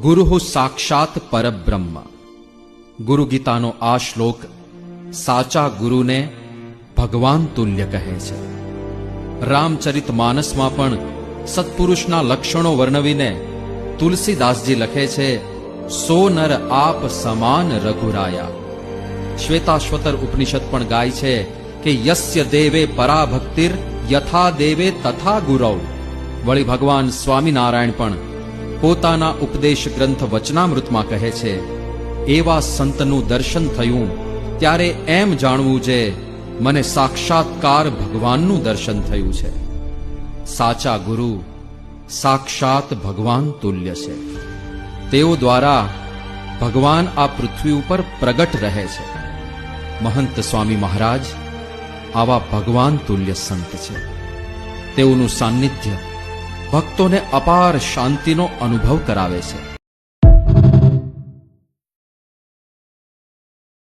ગુરુ સાક્ષાત પરબ્રહ્મ. ગુરુ ગીતાનો આ શ્લોક સાચા ગુરુને ભગવાન તુલ્ય કહે છે. રામચરિત માનસમાં પણ સત્પુરુષના લક્ષણો વર્ણવીને તુલસીદાસજી લખે છે, સો નર આપ સમાન રઘુરાયા. શ્વેતાશ્વતર ઉપનિષદ પણ ગાય છે કે યસ્ય દેવે પરાભક્તિર યથા દેવે તથા ગુરૌ. વળી ભગવાન સ્વામિનારાયણ પણ પોતાના ઉપદેશ ગ્રંથ વચનામૃતમાં કહે છે, એવા સંતનું દર્શન થયું ત્યારે એમ જાણવું જે મને સાક્ષાત્કાર ભગવાનનું દર્શન થયું છે. સાચા ગુરુ સાક્ષાત ભગવાન તુલ્ય છે. તેઓ દ્વારા ભગવાન આ પૃથ્વી ઉપર પ્રગટ રહે છે. મહંત સ્વામી મહારાજ આવા ભગવાન તુલ્ય સંત છે. તેઓનું સાન્નિધ્ય ભક્તોને અપાર શાંતિનો અનુભવ કરાવે છે.